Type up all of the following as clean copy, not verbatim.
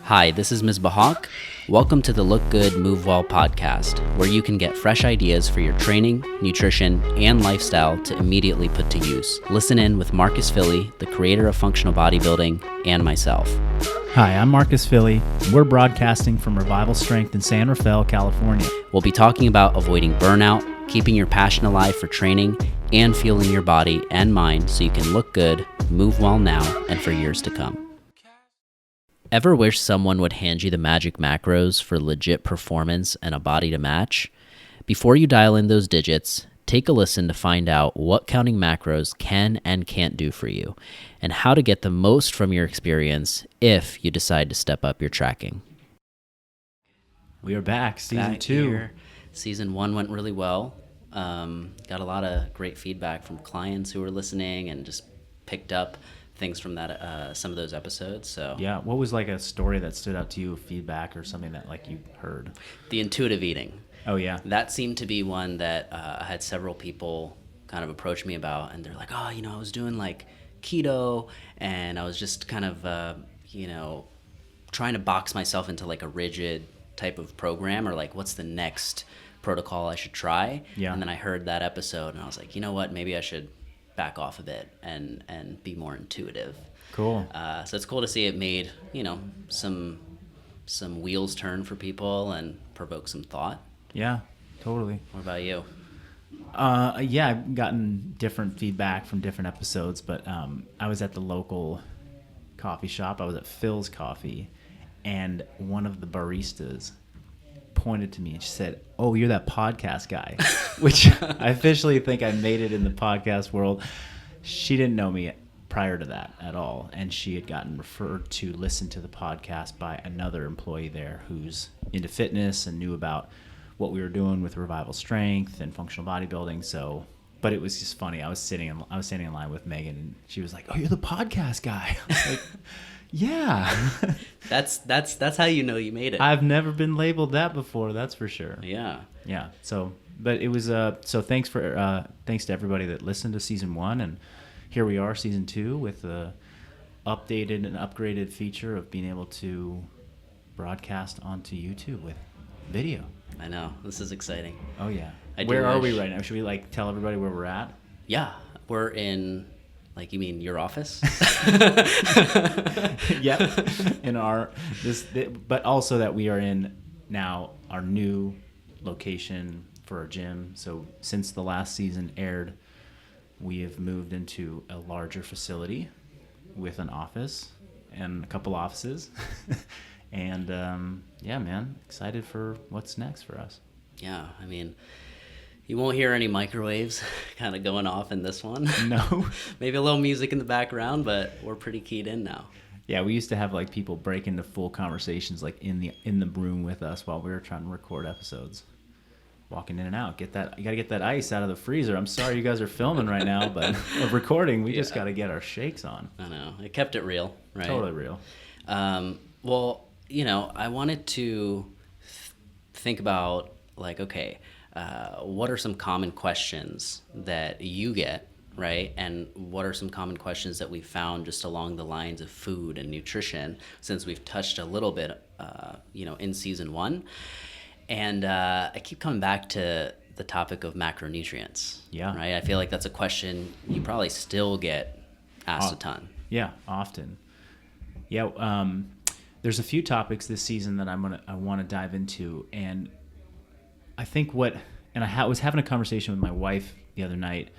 Hi, this is Ms. Bahak. Welcome to the Look Good, Move Well podcast, where you can get fresh ideas for your training, nutrition, and lifestyle to immediately put to use. Listen in with Marcus Philly, the creator of functional bodybuilding, and myself. Hi, I'm Marcus Philly. We're broadcasting from Revival Strength in San Rafael, California. We'll be talking about avoiding burnout, keeping your passion alive for training, and fueling your body and mind so you can look good, move well now, and for years to come. Ever wish someone would hand you the magic macros for legit performance and a body to match? Before you dial in those digits, take a listen to find out what counting macros can and can't do for you, and how to get the most from your experience if you decide to step up your tracking. We are back, season 2. Here. Season 1 went really well. Got a lot of great feedback from clients who were listening and just picked up things from that some of those episodes. So yeah, what was like a story that stood out to you, feedback or something that like you heard? The intuitive eating. Oh yeah, that seemed to be one that I had several people kind of approach me about, and they're like, oh, I was doing like keto, and I was just kind of trying to box myself into like a rigid type of program, or like what's the next protocol I should try. Yeah. And then I heard that episode and I was like, you know what, maybe I should back off a bit and be more intuitive. Cool. So it's cool to see it made, some wheels turn for people and provoke some thought. Yeah, totally. What about you? Yeah, I've gotten different feedback from different episodes, but I was at the local coffee shop. I was at Phil's Coffee, and one of the baristas pointed to me and she said, "Oh, you're that podcast guy," which I officially think I made it in the podcast world. She didn't know me prior to that at all, and she had gotten referred to listen to the podcast by another employee there who's into fitness and knew about what we were doing with Revival Strength and functional bodybuilding. So, but it was just funny. I was standing in line with Megan, and she was like, "Oh, you're the podcast guy." I was like, yeah. That's how you know you made it. I've never been labeled that before, that's for sure. Yeah. Yeah. So, but it was so thanks to everybody that listened to season 1, and here we are, season 2, with the updated and upgraded feature of being able to broadcast onto YouTube with video. I know. This is exciting. Oh yeah. Where are we right now? Should we like tell everybody where we're at? Yeah. We're in, like, you mean your office? Yep. But also that we are in now our new location for our gym. So since the last season aired, we have moved into a larger facility with an office and a couple offices. And yeah, man, excited for what's next for us. Yeah, I mean, you won't hear any microwaves kind of going off in this one. No. Maybe a little music in the background, but we're pretty keyed in now. Yeah, we used to have like people break into full conversations like in the room with us while we were trying to record episodes. Walking in and out. You got to get that ice out of the freezer. I'm sorry you guys are filming right now, but of recording, we just got to get our shakes on. I know. It kept it real, right? Totally real. Well, I wanted to think about, like, okay, what are some common questions that you get, right? And what are some common questions that we found just along the lines of food and nutrition, since we've touched a little bit, in season 1. And I keep coming back to the topic of macronutrients. Yeah. Right? I feel like that's a question you probably still get asked a ton. Yeah, often. Yeah, there's a few topics this season that I want to dive into, and I think I was having a conversation with my wife the other night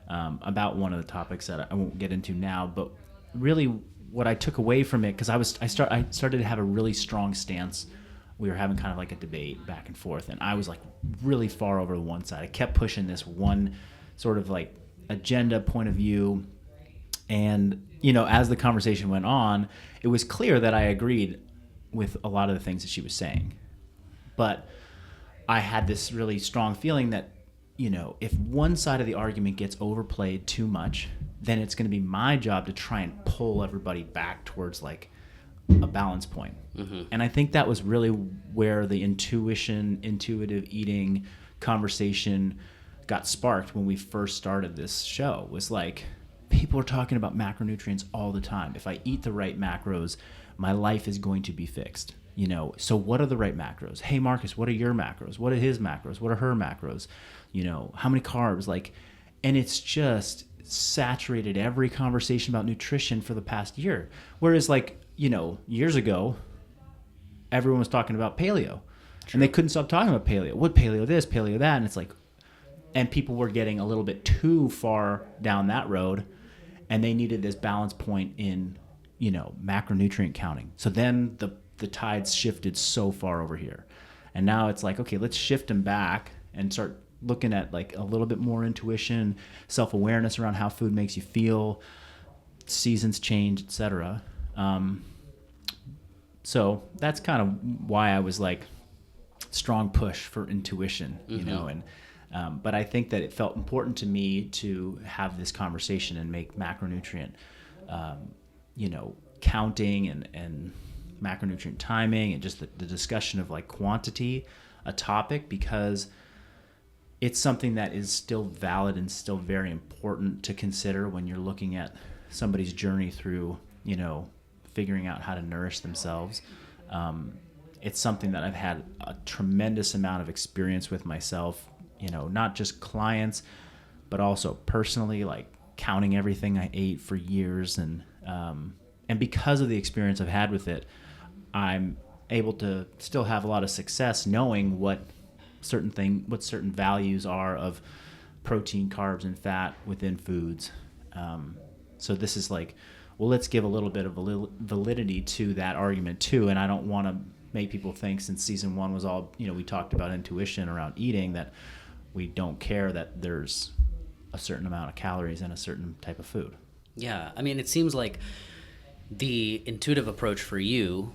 about one of the topics that I won't get into now, but really what I took away from it, because I started to have a really strong stance. We were having kind of like a debate back and forth, and I was like really far over to one side. I kept pushing this one sort of like agenda point of view, and as the conversation went on, it was clear that I agreed with a lot of the things that she was saying. But I had this really strong feeling that, if one side of the argument gets overplayed too much, then it's going to be my job to try and pull everybody back towards like a balance point. Mm-hmm. And I think that was really where the intuitive eating conversation got sparked when we first started this show. Was like, people are talking about macronutrients all the time. If I eat the right macros, my life is going to be fixed. So what are the right macros? Hey, Marcus, what are your macros? What are his macros? What are her macros? How many carbs? And it's just saturated every conversation about nutrition for the past year. Whereas years ago, everyone was talking about paleo. True. And they couldn't stop talking about paleo. What paleo this, paleo that. And it's and people were getting a little bit too far down that road, and they needed this balance point in, macronutrient counting. So then the tides shifted so far over here. And now it's okay, let's shift them back and start looking at a little bit more intuition, self-awareness around how food makes you feel, seasons change, etc. So that's kind of why I was strong push for intuition, and but I think that it felt important to me to have this conversation and make macronutrient, counting and macronutrient timing and just the discussion of quantity a topic, because it's something that is still valid and still very important to consider when you're looking at somebody's journey through, figuring out how to nourish themselves. It's something that I've had a tremendous amount of experience with myself, not just clients, but also personally, counting everything I ate for years. And because of the experience I've had with it, I'm able to still have a lot of success knowing what certain values are of protein, carbs, and fat within foods. So this is let's give a little bit of validity to that argument too. And I don't want to make people think, since season 1 was all, we talked about intuition around eating, that we don't care that there's a certain amount of calories in a certain type of food. Yeah. I mean, it seems like the intuitive approach for you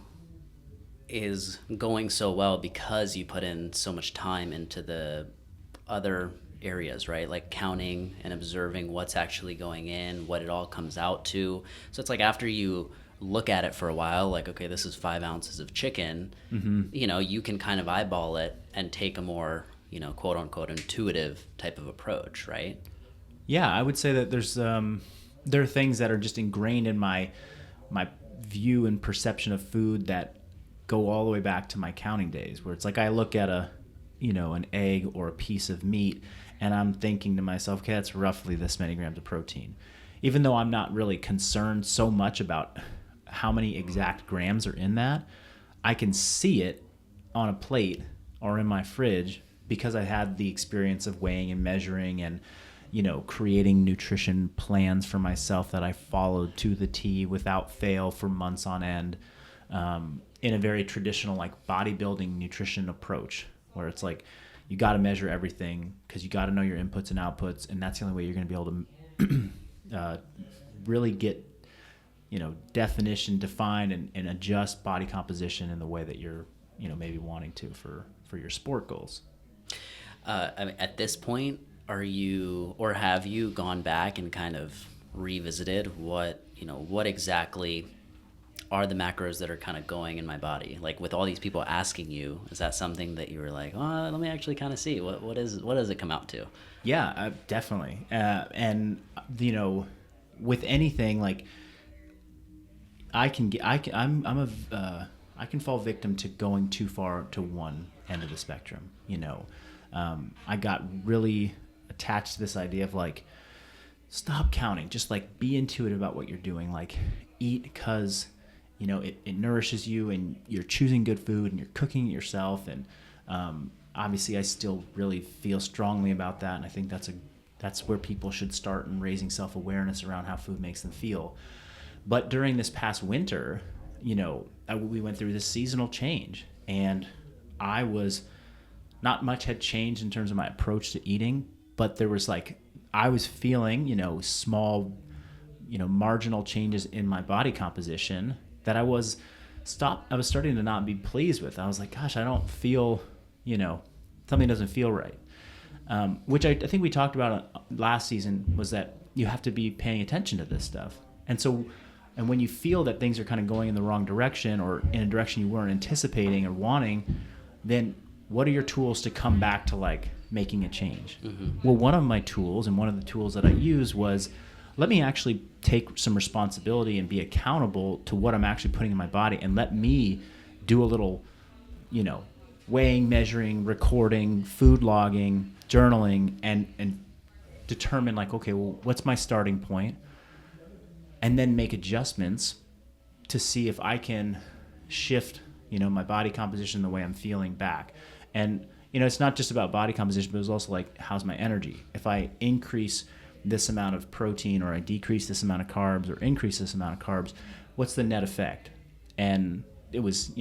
is going so well because you put in so much time into the other areas, right? Like counting and observing what's actually going in, what it all comes out to. So it's after you look at it for a while, okay, this is 5 ounces of chicken, you can kind of eyeball it and take a more, quote unquote intuitive type of approach, right? Yeah, I would say that there are things that are just ingrained in my view and perception of food that go all the way back to my counting days, where it's I look at an egg or a piece of meat and I'm thinking to myself, okay, that's roughly this many grams of protein. Even though I'm not really concerned so much about how many exact grams are in that, I can see it on a plate or in my fridge because I had the experience of weighing and measuring and, creating nutrition plans for myself that I followed to the T without fail for months on end, in a very traditional bodybuilding nutrition approach, where it's you got to measure everything because you got to know your inputs and outputs, and that's the only way you're going to be able to really get definition, define, and adjust body composition in the way that you're maybe wanting to for your sport goals. I mean, at this point, are you, or have you gone back and kind of revisited what exactly are the macros that are kind of going in my body? With all these people asking you, is that something that you were let me actually kind of see what does it come out to? Yeah, definitely. And with anything, I can fall victim to going too far to one end of the spectrum. I got really attached to this idea of stop counting, just be intuitive about what you're doing, eat because it nourishes you and you're choosing good food and you're cooking it yourself. And obviously I still really feel strongly about that, and I think that's where people should start in raising self-awareness around how food makes them feel. But during this past winter, we went through this seasonal change, and not much had changed in terms of my approach to eating, but there was I was feeling, small, marginal changes in my body composition that I was starting to not be pleased with. I was gosh, I don't feel, something doesn't feel right. Which I think we talked about last season, was that you have to be paying attention to this stuff. And when you feel that things are kind of going in the wrong direction or in a direction you weren't anticipating or wanting, then what are your tools to come back to making a change? Mm-hmm. Well, one of my tools, and one of the tools that I used, was let me actually take some responsibility and be accountable to what I'm actually putting in my body, and let me do a little, weighing, measuring, recording, food logging, journaling, and determine like, okay, well, what's my starting point? And then make adjustments to see if I can shift, my body composition, the way I'm feeling back. And, it's not just about body composition, but it's also like, how's my energy? If I increase this amount of protein, or I decrease this amount of carbs, or increase this amount of carbs, what's the net effect? And it was,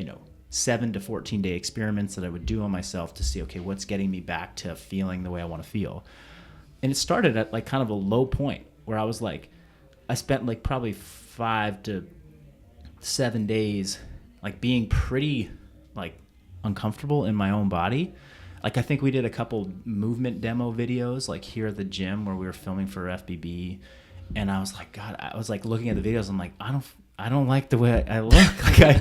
7 to 14 day experiments that I would do on myself to see, okay, what's getting me back to feeling the way I want to feel. And it started at like kind of a low point where I was like, I spent like probably 5 to 7 days like being pretty like uncomfortable in my own body. Like I think we did a couple movement demo videos like here at the gym where we were filming for FBB, and I was like, God, I was like looking at the videos, I'm like, I don't like the way I look. I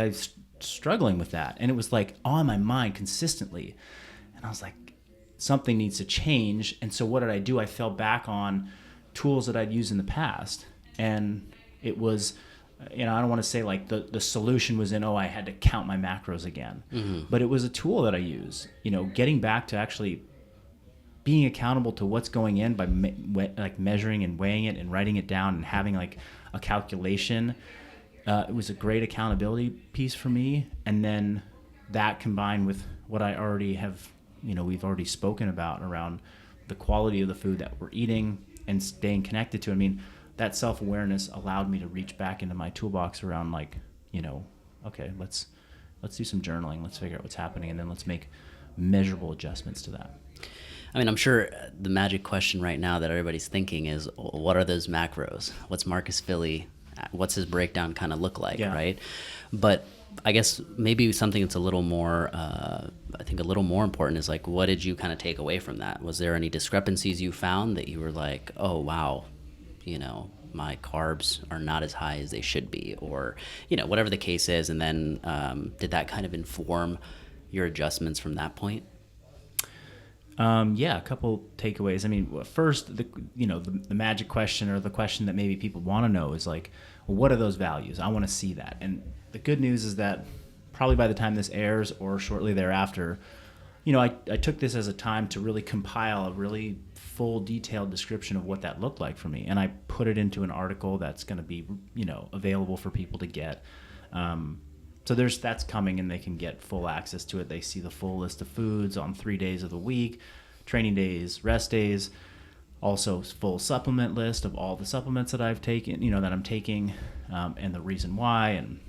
was struggling with that, and it was like on my mind consistently, and I was like, something needs to change. And so what did I do? I fell back on tools that I'd used in the past, and it was, I don't want to say like the solution was in, I had to count my macros again, but it was a tool that I use, getting back to actually being accountable to what's going in by like measuring and weighing it and writing it down and having like a calculation. It was a great accountability piece for me. And then that combined with what I already have, we've already spoken about around the quality of the food that we're eating and staying connected to. I mean, that self-awareness allowed me to reach back into my toolbox around like, okay, let's do some journaling. Let's figure out what's happening. And then let's make measurable adjustments to that. I mean, I'm sure the magic question right now that everybody's thinking is, what are those macros? What's Marcus Philly? What's his breakdown kind of look like, right? But I guess maybe something that's a little more, I think a little more important is like, what did you kind of take away from that? Was there any discrepancies you found that you were like, oh, wow, my carbs are not as high as they should be, or, whatever the case is. And then did that kind of inform your adjustments from that point? A couple takeaways. I mean, first, the magic question, or the question that maybe people want to know is like, well, what are those values? I want to see that. And the good news is that probably by the time this airs or shortly thereafter, I took this as a time to really compile a really full detailed description of what that looked like for me. And I put it into an article that's going to be, available for people to get. So that's coming, and they can get full access to it. They see the full list of foods on 3 days of the week, training days, rest days, also full supplement list of all the supplements that I've taken, that I'm taking, and the reason why. And,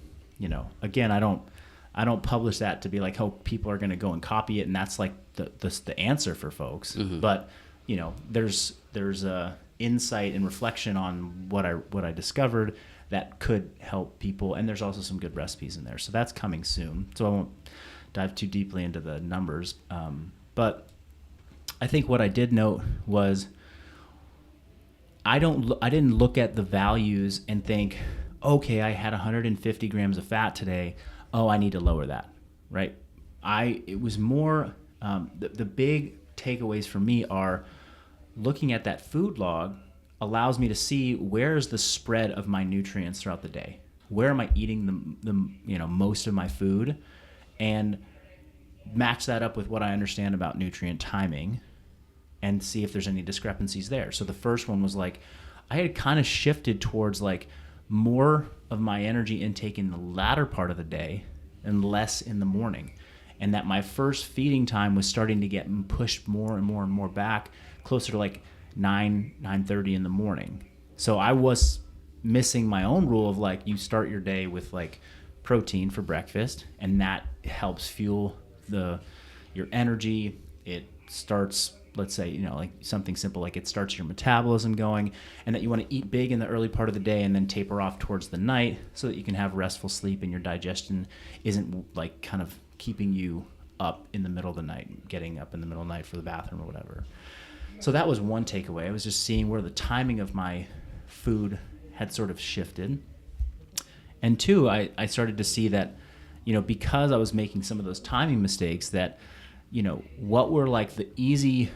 again, I don't publish that to be like, oh, people are going to go and copy it, and that's like the answer for folks. Mm-hmm. But, there's a insight and reflection on what I discovered that could help people. And there's also some good recipes in there. So that's coming soon. So I won't dive too deeply into the numbers. But I think what I did note was I didn't look at the values and think, okay, I had 150 grams of fat today. Oh, I need to lower that, right? It was more, the big takeaways for me are looking at that food log allows me to see where's the spread of my nutrients throughout the day. Where am I eating the most of my food, and match that up with what I understand about nutrient timing and see if there's any discrepancies there. So the first one was like, I had kind of shifted towards like more of my energy intake in the latter part of the day and less in the morning. And that my first feeding time was starting to get pushed more and more and more back, closer to like 9:30 in the morning. So I was missing my own rule of like, you start your day with like protein for breakfast, and that helps fuel your energy. It starts, let's say, like something simple, like it starts your metabolism going, and that you want to eat big in the early part of the day and then taper off towards the night so that you can have restful sleep and your digestion isn't like kind of keeping you up in the middle of the night, getting up in the middle of the night for the bathroom or whatever. So that was one takeaway. I was just seeing where the timing of my food had sort of shifted. And two, I started to see that, because I was making some of those timing mistakes, that, what were like the easy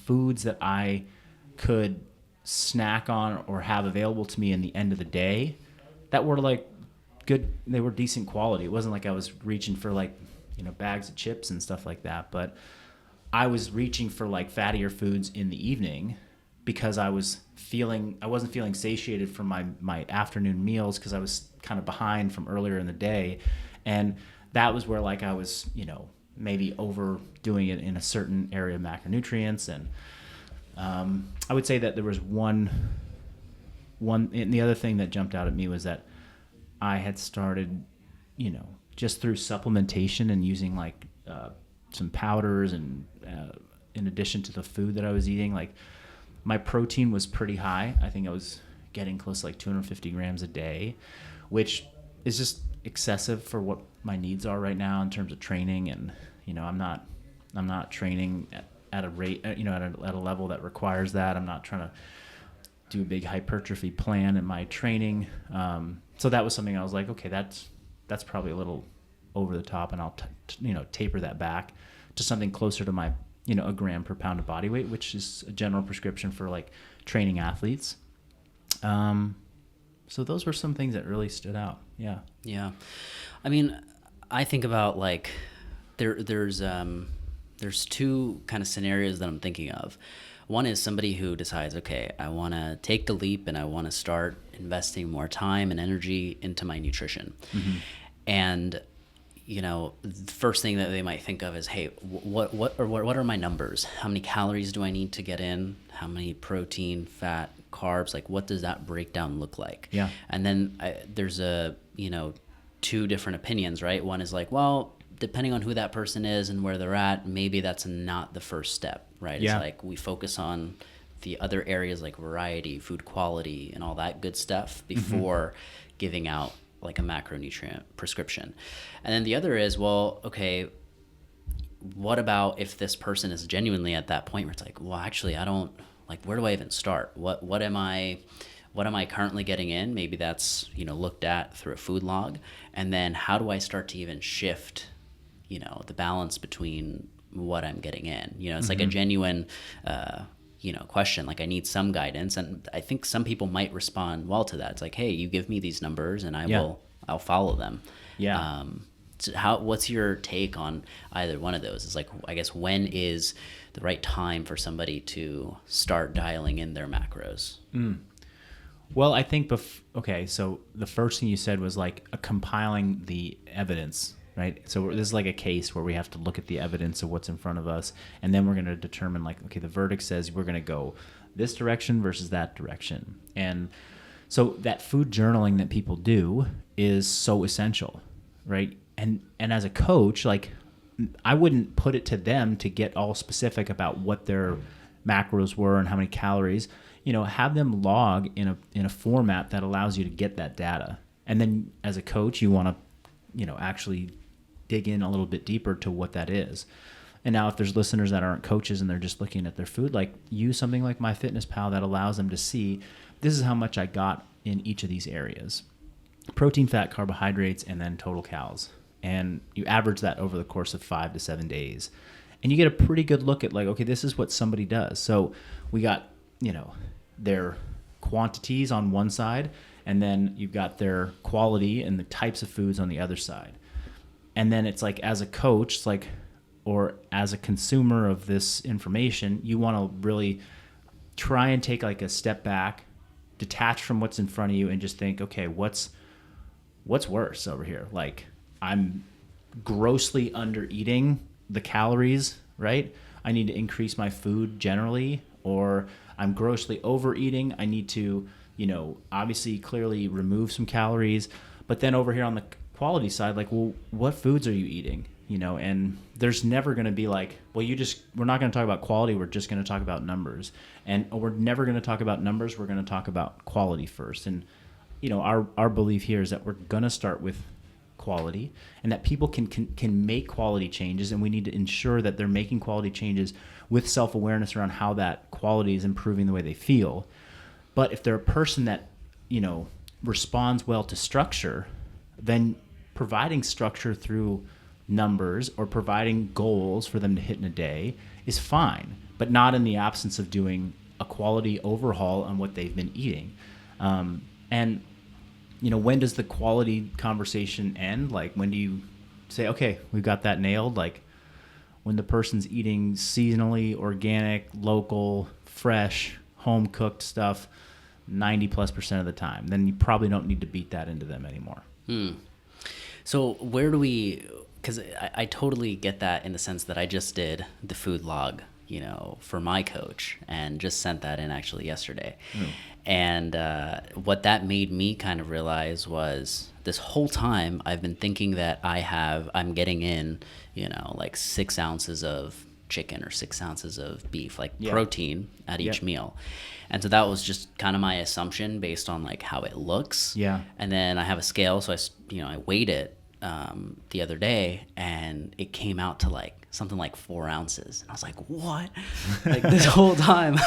foods that I could snack on or have available to me in the end of the day that were like good. They were decent quality. It wasn't like I was reaching for like, bags of chips and stuff like that, but I was reaching for like fattier foods in the evening because I wasn't feeling satiated from my afternoon meals because I was kind of behind from earlier in the day. And that was where like I was, maybe overdoing it in a certain area of macronutrients. And I would say that there was one, and the other thing that jumped out at me was that I had started, just through supplementation and using like some powders and in addition to the food that I was eating, like my protein was pretty high. I think I was getting close to like 250 grams a day, which is just excessive for what my needs are right now in terms of training. And, I'm not training at a rate, at a level that requires that. I'm not trying to do a big hypertrophy plan in my training. So that was something I was like, okay, that's probably a little over the top, and I'll taper that back to something closer to my, a gram per pound of body weight, which is a general prescription for like training athletes. So those were some things that really stood out. Yeah. Yeah. I mean, I think about like there's two kind of scenarios that I'm thinking of. One is somebody who decides, okay, I want to take the leap and I want to start investing more time and energy into my nutrition. Mm-hmm. And the first thing that they might think of is, hey, what are my numbers? How many calories do I need to get in? How many protein, fat, carbs? Like, what does that breakdown look like? Yeah. And then there's two different opinions, right? One is like, well, depending on who that person is and where they're at, maybe that's not the first step, right? Yeah. It's like we focus on the other areas like variety, food quality, and all that good stuff before giving out like a macronutrient prescription. And then the other is, well, okay, what about if this person is genuinely at that point where it's like, well, actually, I don't, like, where do I even start? What am I currently getting in? Maybe that's, looked at through a food log. And then how do I start to even shift, the balance between what I'm getting in? It's like a genuine, question. Like, I need some guidance. And I think some people might respond well to that. It's like, hey, you give me these numbers and I'll follow them. Yeah. So what's your take on either one of those? It's like, I guess, when is the right time for somebody to start dialing in their macros? Well, I think, okay, so the first thing you said was like compiling the evidence, right? So this is like a case where we have to look at the evidence of what's in front of us, and then we're going to determine like, okay, the verdict says we're going to go this direction versus that direction. And so that food journaling that people do is so essential, right? And as a coach, like, I wouldn't put it to them to get all specific about what their macros were and how many calories. Have them log in a format that allows you to get that data. And then as a coach, you want to, actually dig in a little bit deeper to what that is. And now if there's listeners that aren't coaches and they're just looking at their food, like, use something like MyFitnessPal that allows them to see, this is how much I got in each of these areas: protein, fat, carbohydrates, and then total calories. And you average that over the course of 5 to 7 days. And you get a pretty good look at like, okay, this is what somebody does. So we got, their quantities on one side, and then you've got their quality and the types of foods on the other side. And then it's like, as a coach, it's like, or as a consumer of this information, you want to really try and take like a step back, detach from what's in front of you, and just think, okay, what's worse over here? Like, I'm grossly under eating the calories, right? I need to increase my food generally, or I'm grossly overeating. I need to, obviously clearly remove some calories. But then over here on the quality side, like, well, what foods are you eating? And there's never going to be like, well, we're not going to talk about quality. We're just going to talk about numbers. And we're never going to talk about numbers. We're going to talk about quality first. And, our belief here is that we're going to start with quality, and that people can make quality changes, and we need to ensure that they're making quality changes with self-awareness around how that quality is improving the way they feel. But if they're a person that responds well to structure, then providing structure through numbers or providing goals for them to hit in a day is fine, but not in the absence of doing a quality overhaul on what they've been eating. And, when does the quality conversation end? Like, when do you say, okay, we've got that nailed? Like, when the person's eating seasonally, organic, local, fresh, home-cooked stuff 90+% of the time, then you probably don't need to beat that into them anymore. So where do we, because I totally get that in the sense that I just did the food log, for my coach, and just sent that in actually yesterday. And what that made me kind of realize was this whole time I've been thinking that I'm getting in, like 6 ounces of chicken or 6 ounces of beef, like protein at each meal. And so that was just kind of my assumption based on like how it looks. Yeah. And then I have a scale, so I weighed it the other day, and it came out to like something like 4 ounces. And I was like, what? Like this whole time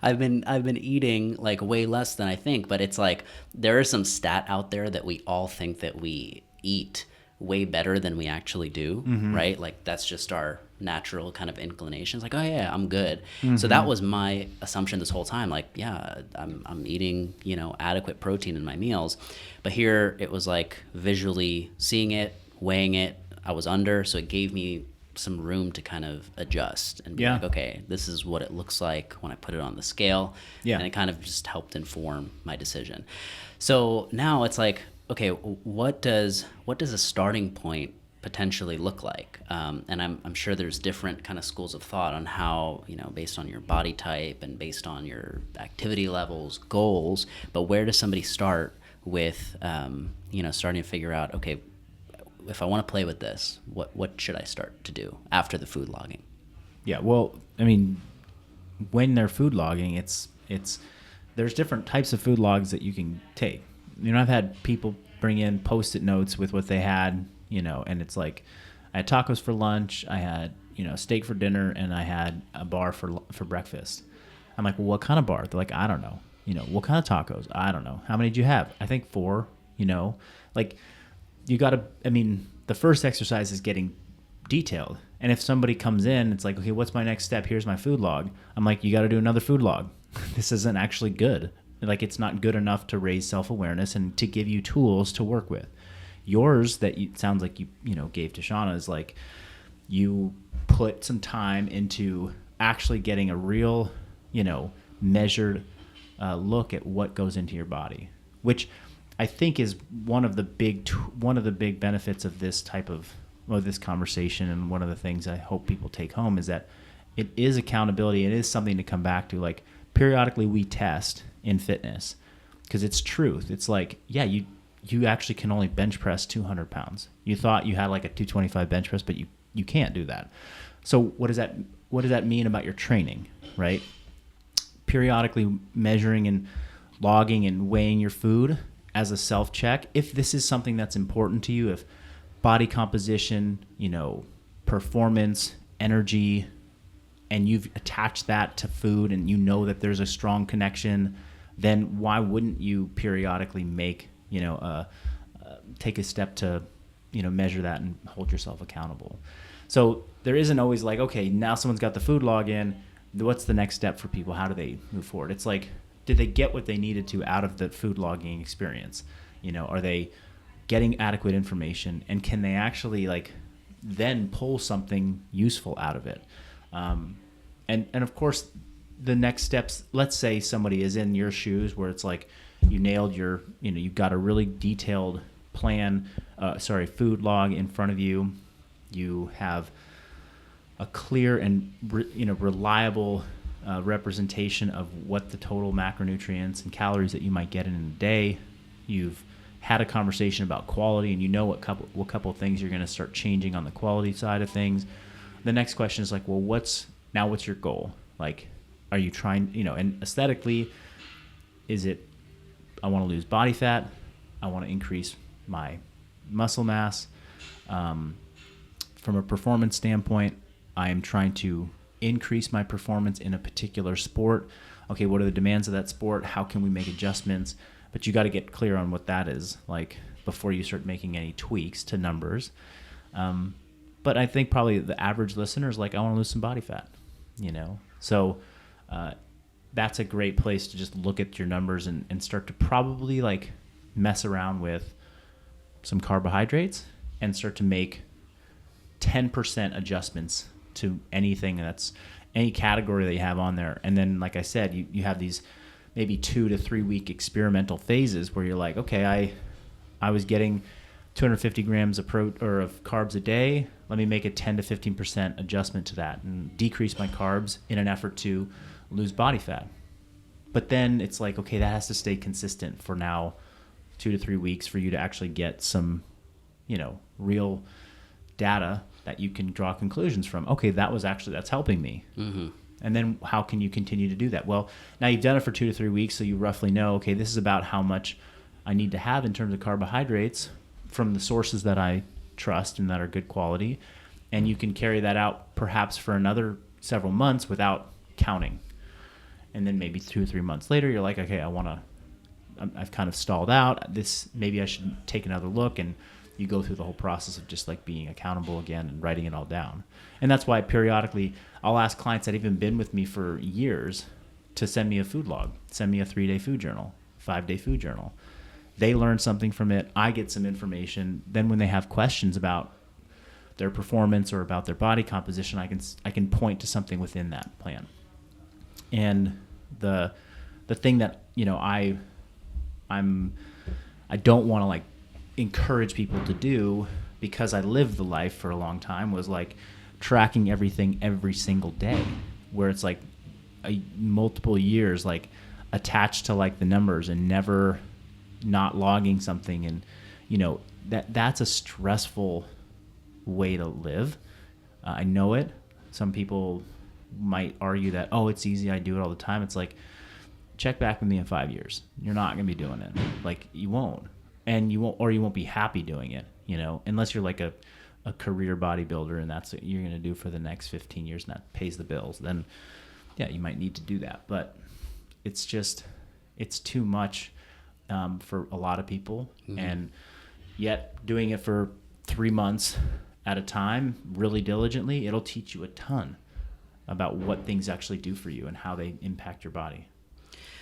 I've been eating like way less than I think. But it's like there is some stat out there that we all think that we eat way better than we actually do, right? Like that's just our natural kind of inclination. It's like, oh yeah, I'm good. So that was my assumption this whole time. Like, yeah, I'm eating, adequate protein in my meals. But here it was like visually seeing it, weighing it, I was under, so it gave me some room to kind of adjust and be like, okay, this is what it looks like when I put it on the scale. And it kind of just helped inform my decision. So now it's like, okay, what does a starting point potentially look like? And I'm sure there's different kind of schools of thought on how, based on your body type and based on your activity levels, goals, but where does somebody start with, starting to figure out, okay, if I want to play with this, what should I start to do after the food logging? Yeah, well, I mean, when they're food logging, it's there's different types of food logs that you can take. I've had people bring in Post-it notes with what they had, and it's like, I had tacos for lunch, I had, steak for dinner, and I had a bar for breakfast. I'm like, well, what kind of bar? They're like, I don't know. What kind of tacos? I don't know. How many did you have? I think 4, like you got to, the first exercise is getting detailed. And if somebody comes in, it's like, okay, what's my next step? Here's my food log. I'm like, you got to do another food log. This isn't actually good. Like, it's not good enough to raise self-awareness and to give you tools to work with. Yours that sounds like you gave to Shauna is like, you put some time into actually getting a real, measured look at what goes into your body, which I think is one of the big benefits of this type of this conversation. And one of the things I hope people take home is that it is accountability. It is something to come back to. Like, periodically we test in fitness because it's truth. It's like, yeah, you actually can only bench press 200 pounds. You thought you had like a 225 bench press, but you can't do that. So what does that mean about your training, right? Periodically measuring and logging and weighing your food as a self-check. If this is something that's important to you, if body composition, performance, energy, and you've attached that to food and that there's a strong connection, then why wouldn't you periodically make, take a step to, measure that and hold yourself accountable? So there isn't always like, okay, now someone's got the food log in, what's the next step for people? How do they move forward? It's like, did they get what they needed to out of the food logging experience? Are they getting adequate information, and can they actually like then pull something useful out of it? And of course, the next steps, let's say somebody is in your shoes where it's like you nailed your, you've got a really detailed plan, food log in front of you. You have a clear and, reliable representation of what the total macronutrients and calories that you might get in a day. You've had a conversation about quality, and what couple of things you're going to start changing on the quality side of things. The next question is like, well, what's your goal? Like, are you trying, and aesthetically, is it, I want to lose body fat, I want to increase my muscle mass. From a performance standpoint, I am trying to increase my performance in a particular sport. Okay, what are the demands of that sport? How can we make adjustments? But you got to get clear on what that is like before you start making any tweaks to numbers. But I think probably the average listener is like, I want to lose some body fat, So that's a great place to just look at your numbers and start to probably like mess around with some carbohydrates and start to make 10% adjustments to anything that's any category that you have on there. And then, like I said, you have these maybe 2 to 3 week experimental phases where you're like, okay, I was getting 250 grams of of carbs a day. Let me make a 10 to 15% adjustment to that and decrease my carbs in an effort to lose body fat. But then it's like, okay, that has to stay consistent for now 2 to 3 weeks for you to actually get some, real data that you can draw conclusions from. Okay, that's helping me. Mm-hmm. And then how can you continue to do that? Well, now you've done it for 2 to 3 weeks, so you roughly know, okay, this is about how much I need to have in terms of carbohydrates from the sources that I trust and that are good quality. And you can carry that out perhaps for another several months without counting. And then maybe 2 or 3 months later, you're like, okay, I've kind of stalled out. Maybe I should take another look. And you go through the whole process of just like being accountable again and writing it all down. And that's why periodically I'll ask clients that have even been with me for years to send me a food log, send me a 3-day food journal, 5-day food journal. They learn something from it. I get some information. Then when they have questions about their performance or about their body composition, I can point to something within that plan. And the thing that, I don't want to like encourage people to do, because I lived the life for a long time, was like tracking everything every single day, where it's like multiple years like attached to like the numbers and never not logging something. And that's a stressful way to live. I know it. Some people might argue that, oh, it's easy, I do it all the time. It's like, check back with me in 5 years. You're not going to be doing it. Like, you won't. And you won't be happy doing it, unless you're like a career bodybuilder and that's what you're going to do for the next 15 years and that pays the bills. Then, yeah, you might need to do that. But it's too much for a lot of people. Mm-hmm. And yet doing it for 3 months at a time, really diligently, it'll teach you a ton about what things actually do for you and how they impact your body.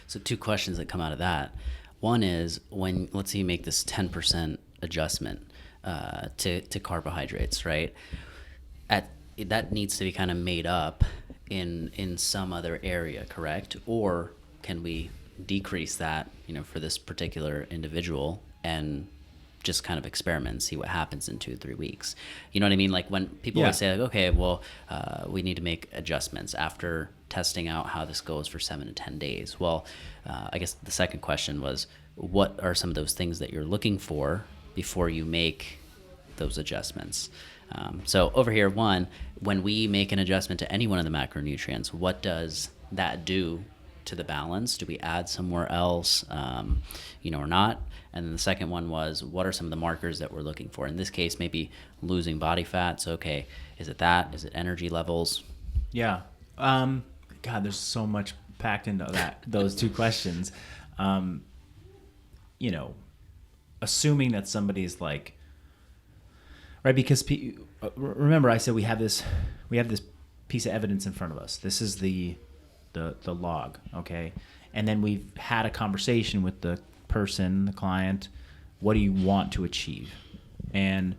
So 2 questions that come out of that. One is, when, let's say you make this 10% adjustment to carbohydrates, right? That needs to be kind of made up in some other area, correct? Or can we decrease that, for this particular individual and just kind of experiment and see what happens in 2 or 3 weeks? You know what I mean? Like when people always say like, okay, well, we need to make adjustments after testing out how this goes for 7 to 10 days. Well, I guess the second question was, what are some of those things that you're looking for before you make those adjustments? So over here, one, when we make an adjustment to any one of the macronutrients, what does that do to the balance? Do we add somewhere else, or not? And then the second one was, what are some of the markers that we're looking for? In this case, maybe losing body fat. So, okay, is it that? Is it energy levels? Yeah. God, there's so much packed into those 2 questions. Assuming that somebody's like, right? Because remember, I said we have this piece of evidence in front of us. This is the log, okay? And then we've had a conversation with the person, the client. What do you want to achieve? And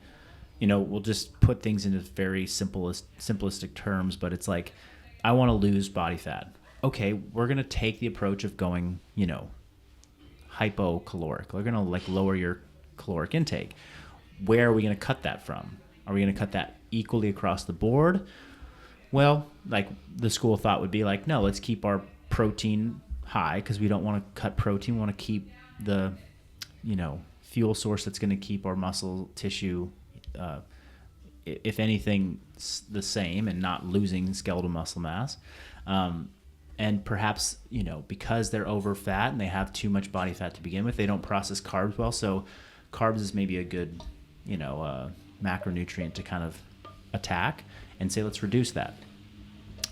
we'll just put things into very simplistic terms, but it's like, I want to lose body fat. Okay, we're going to take the approach of going, hypocaloric. We're going to like lower your caloric intake. Where are we going to cut that from? Are we going to cut that equally across the board? Well, like the school of thought would be like, no, let's keep our protein high because we don't want to cut protein. We want to keep the, fuel source that's going to keep our muscle tissue, if anything, the same and not losing skeletal muscle mass. And perhaps, because they're over fat and they have too much body fat to begin with, they don't process carbs well. So carbs is maybe a good, macronutrient to kind of attack and say, let's reduce that.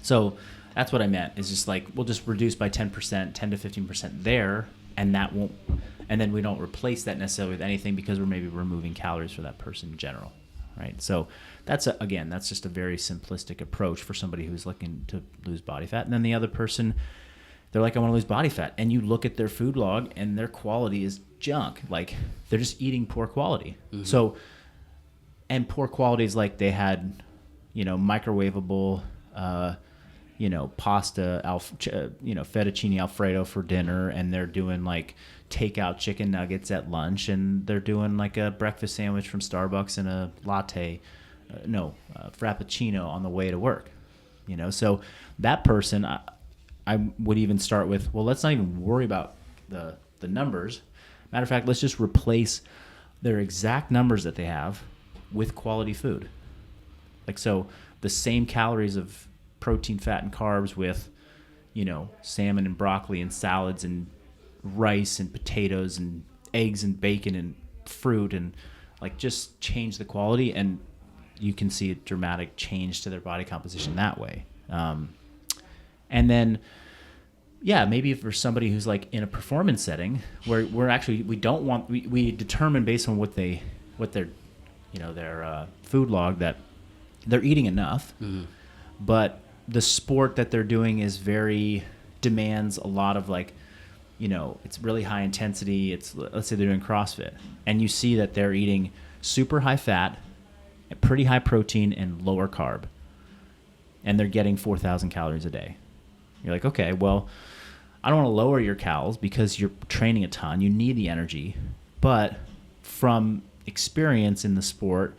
So that's what I meant, is just like, we'll just reduce by 10%, 10 to 15% there. And that won't, and then we don't replace that necessarily with anything because we're maybe removing calories for that person in general. Right. So that's just a very simplistic approach for somebody who's looking to lose body fat. And then the other person, they're like, I want to lose body fat. And you look at their food log and their quality is junk. Like they're just eating poor quality. Mm-hmm. So, and poor quality is like they had, microwavable, pasta, fettuccine Alfredo for dinner, and they're doing like takeout chicken nuggets at lunch, and they're doing like a breakfast sandwich from Starbucks and a latte, frappuccino on the way to work. So that person, I would even start with, well, let's not even worry about the numbers. Matter of fact, let's just replace their exact numbers that they have with quality food. Like, so the same calories of protein, fat, and carbs with, salmon and broccoli and salads and rice and potatoes and eggs and bacon and fruit, and like just change the quality, and you can see a dramatic change to their body composition that way. And then, maybe for somebody who's like in a performance setting where we determine based on what their food log that they're eating enough, mm-hmm. but the sport that they're doing demands a lot of like, it's really high intensity. Let's say they're doing CrossFit, and you see that they're eating super high fat, pretty high protein, and lower carb, and they're getting 4,000 calories a day. You're like, okay, well, I don't want to lower your calories because you're training a ton. You need the energy. But from experience in the sport,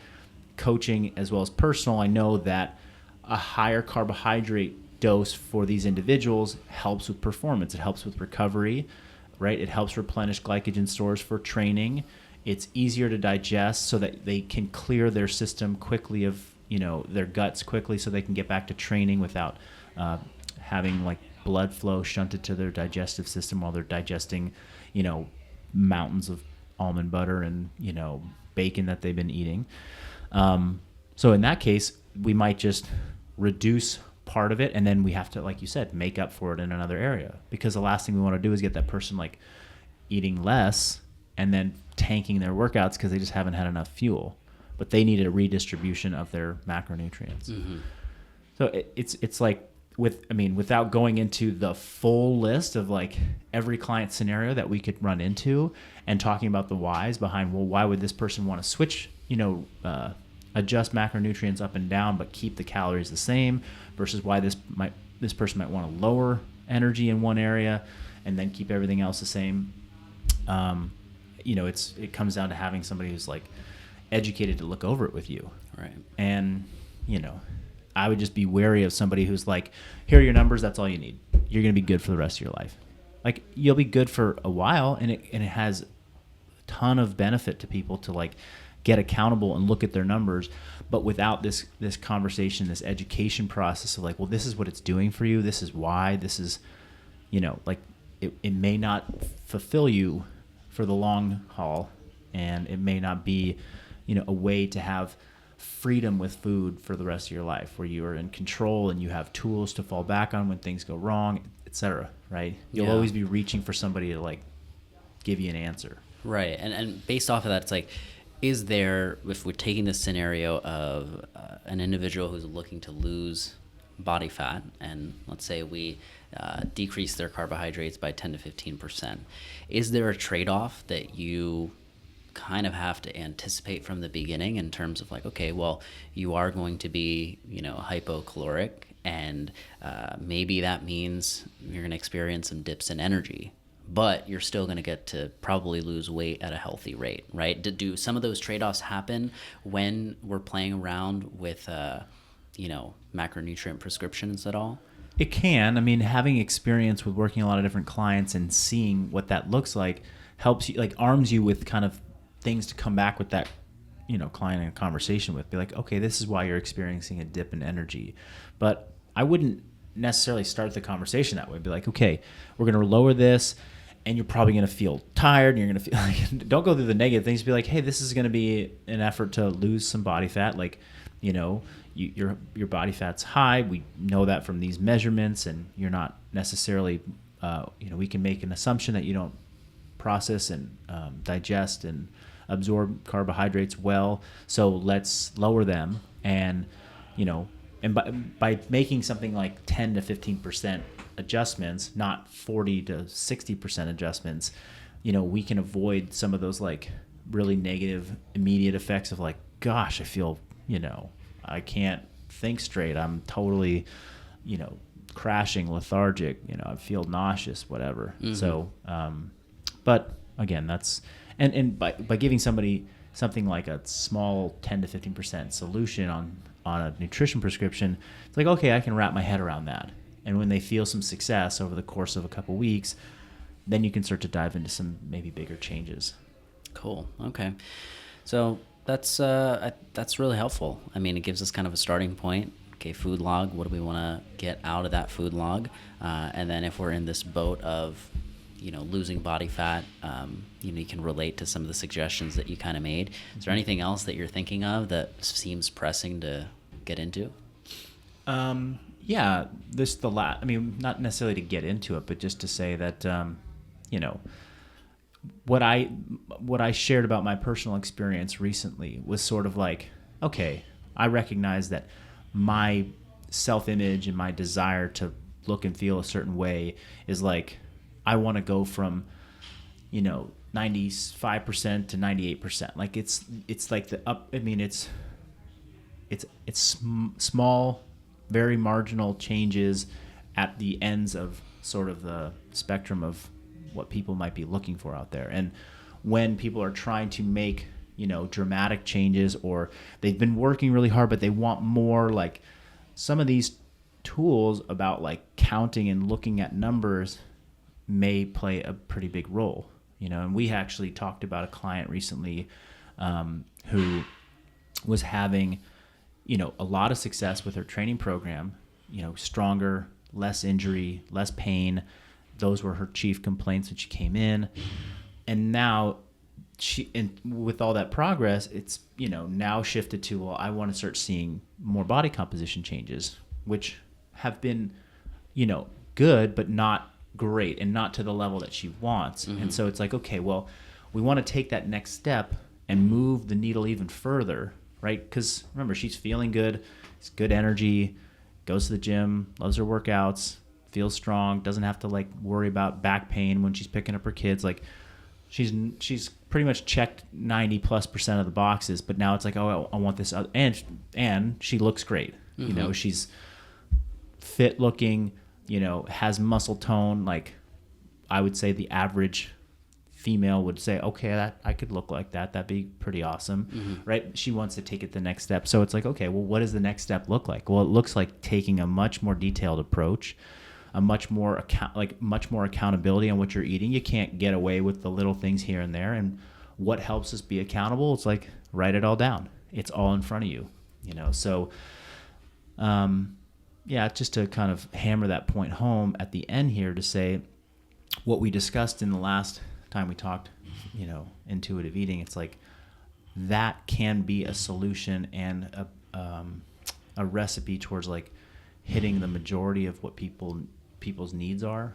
coaching as well as personal, I know that a higher carbohydrate dose for these individuals helps with performance. It helps with recovery, right? It helps replenish glycogen stores for training. It's easier to digest so that they can clear their system quickly of, their guts quickly, so they can get back to training without having like blood flow shunted to their digestive system while they're digesting, mountains of almond butter and, bacon that they've been eating. So in that case, we might just reduce part of it, and then we have to, like you said, make up for it in another area, because the last thing we want to do is get that person like eating less and then tanking their workouts because they just haven't had enough fuel, but they need a redistribution of their macronutrients. Mm-hmm. So it's like, without going into the full list of like every client scenario that we could run into and talking about the whys behind, well, why would this person want to switch, adjust macronutrients up and down but keep the calories the same, versus why this person might want to lower energy in one area and then keep everything else the same. It comes down to having somebody who's like educated to look over it with you. Right. And, I would just be wary of somebody who's like, here are your numbers, that's all you need. You're going to be good for the rest of your life. Like, you'll be good for a while, and it has a ton of benefit to people to like get accountable and look at their numbers, but without this conversation, this education process of like, well, this is what it's doing for you, this is why, this is, like it may not fulfill you for the long haul, and it may not be, a way to have freedom with food for the rest of your life, where you are in control and you have tools to fall back on when things go wrong, etc. Right? You'll always be reaching for somebody to like give you an answer. Right. And based off of that, it's like, is there, if we're taking this scenario of an individual who's looking to lose body fat, and let's say we decrease their carbohydrates by 10 to 15%, is there a trade-off that you kind of have to anticipate from the beginning in terms of like, okay, well, you are going to be, hypocaloric, and maybe that means you're going to experience some dips in energy, but you're still going to get to probably lose weight at a healthy rate, right? Do some of those trade-offs happen when we're playing around with, macronutrient prescriptions at all? It can. I mean, having experience with working a lot of different clients and seeing what that looks like helps you, like arms you with kind of things to come back with that, client in a conversation with. Be like, okay, this is why you're experiencing a dip in energy. But I wouldn't necessarily start the conversation that way. Be like, okay, we're going to lower this, and you're probably going to feel tired, and you're going to feel like, don't go through the negative things. Be like, hey, this is going to be an effort to lose some body fat. Like, your body fat's high. We know that from these measurements, and you're not necessarily, we can make an assumption that you don't process and digest and absorb carbohydrates well. So let's lower them, and by making something like 10 to 15% adjustments, not 40 to 60% adjustments, you know, we can avoid some of those like really negative immediate effects of like, gosh, I feel, you know, I can't think straight. I'm totally, you know, crashing, lethargic, you know, I feel nauseous, whatever. Mm-hmm. So, but again, that's, and by giving somebody something like a small 10 to 15% solution on a nutrition prescription, it's like, okay, I can wrap my head around that. And when they feel some success over the course of a couple weeks, then you can start to dive into some maybe bigger changes. Cool. Okay. So that's really helpful. I mean, it gives us kind of a starting point. Okay, food log. What do we want to get out of that food log? And then if we're in this boat of, you know, losing body fat, you know, you can relate to some of the suggestions that you kind of made. Is there anything else that you're thinking of that seems pressing to get into? Yeah, I mean, not necessarily to get into it, but just to say that, you know, what I shared about my personal experience recently was sort of like, okay, I recognize that my self-image and my desire to look and feel a certain way is like, I want to go from, you know, 95% to 98%. Like it's like the up. I mean, it's small, very marginal changes at the ends of sort of the spectrum of what people might be looking for out there. And when people are trying to make, you know, dramatic changes, or they've been working really hard, but they want more, like some of these tools about like counting and looking at numbers may play a pretty big role, you know. And we actually talked about a client recently who was having, you know, a lot of success with her training program, you know, stronger, less injury, less pain. Those were her chief complaints when she came in. And now with all that progress, it's, you know, now shifted to, well, I want to start seeing more body composition changes, which have been, you know, good, but not great, and not to the level that she wants. Mm-hmm. And so it's like, okay, well, we want to take that next step and move the needle even further, right? Because remember, she's feeling good, it's good energy, goes to the gym, loves her workouts, feels strong, doesn't have to like worry about back pain when she's picking up her kids. Like she's pretty much checked 90+% of the boxes, but now it's like, oh, I want this other, and she looks great. Mm-hmm. You know, she's fit looking, you know, has muscle tone. Like I would say the average female would say, okay, I could look like that. That'd be pretty awesome. Mm-hmm. Right? She wants to take it the next step. So it's like, okay, well, what does the next step look like? Well, it looks like taking a much more detailed approach, a much more accountability on what you're eating. You can't get away with the little things here and there. And what helps us be accountable? It's like, write it all down. It's all in front of you, you know? So, yeah, just to kind of hammer that point home at the end here, to say what we discussed in the last time we talked, you know, intuitive eating. It's like that can be a solution and a recipe towards like hitting the majority of what people's needs are.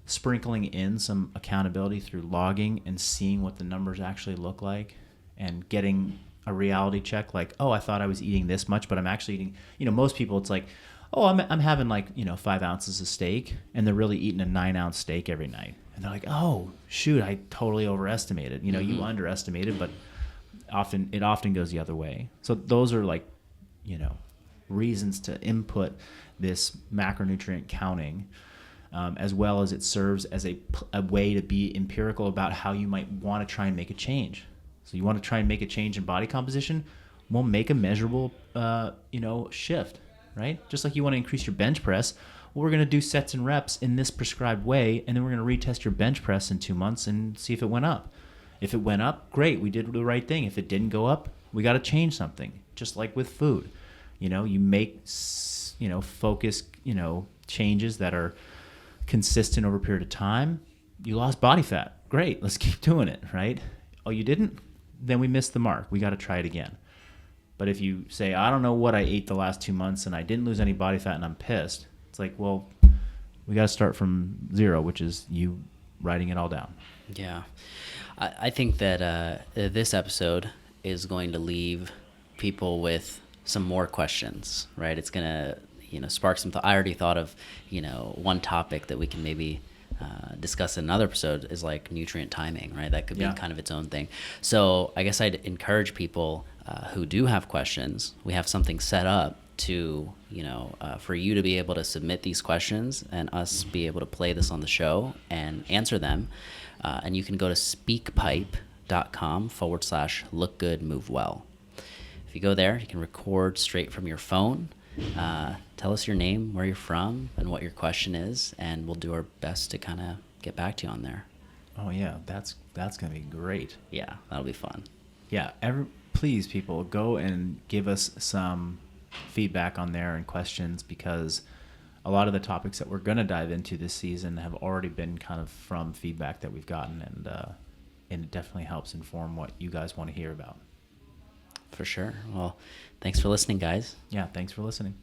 Sprinkling in some accountability through logging and seeing what the numbers actually look like, and getting a reality check, like, oh, I thought I was eating this much, but I'm actually eating, you know, most people it's like, oh, I'm having like, you know, 5 ounces of steak, and they're really eating a 9-ounce steak every night. And they're like, oh, shoot, I totally overestimated. You know, mm-hmm. You underestimated, but it often goes the other way. So those are like, you know, reasons to input this macronutrient counting, as well as it serves as a way to be empirical about how you might want to try and make a change. So you want to try and make a change in body composition, well, make a measurable, you know, shift, right? Just like you want to increase your bench press, well, we're going to do sets and reps in this prescribed way, and then we're going to retest your bench press in 2 months and see if it went up. If it went up, great, we did the right thing. If it didn't go up, we got to change something. Just like with food, you know, you make, you know, focus, you know, changes that are consistent over a period of time. You lost body fat, great, let's keep doing it, right? Oh, you didn't? Then we missed the mark. We got to try it again. But if you say, I don't know what I ate the last 2 months and I didn't lose any body fat and I'm pissed, it's like, well, we got to start from zero, which is you writing it all down. Yeah. I think that this episode is going to leave people with some more questions, right? It's going to, spark some I already thought of, one topic that we can maybe discuss in another episode is like nutrient timing, right? That could be kind of its own thing. So I guess I'd encourage people who do have questions. We have something set up to, for you to be able to submit these questions and us be able to play this on the show and answer them. And you can go to speakpipe.com/lookgoodmovewell. If you go there, you can record straight from your phone. Tell us your name, where you're from, and what your question is, and we'll do our best to kind of get back to you on there. Oh yeah, that's gonna be great. Yeah, that'll be fun. Yeah, please, people, go and give us some feedback on there and questions, because a lot of the topics that we're gonna dive into this season have already been kind of from feedback that we've gotten, and it definitely helps inform what you guys want to hear about. For sure. Well, thanks for listening, guys. Yeah, thanks for listening.